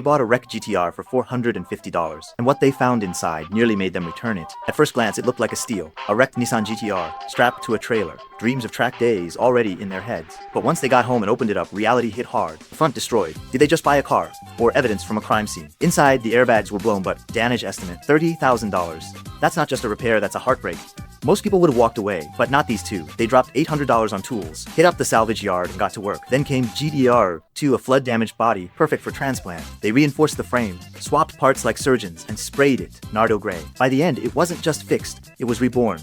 bought a wrecked GTR for $450, and what they found inside nearly made them return it. At first glance, it looked like a steal, a wrecked Nissan GTR, strapped to a trailer, dreams of track days already in their heads. But once they got home and opened it up, reality hit hard. The front destroyed. Did they just buy a car? Or evidence from a crime scene? Inside, the airbags were blown, but damage estimate, $30,000. That's not just a repair, that's a heartbreak. Most people would have walked away, but not these two. They dropped $800 on tools, hit up the salvage yard, and got to work. Then came GTR, a flood-damaged body, perfect for transplant. They reinforced the frame, swapped parts like surgeons, and sprayed it Nardo gray. By the end, it wasn't just fixed, it was reborn.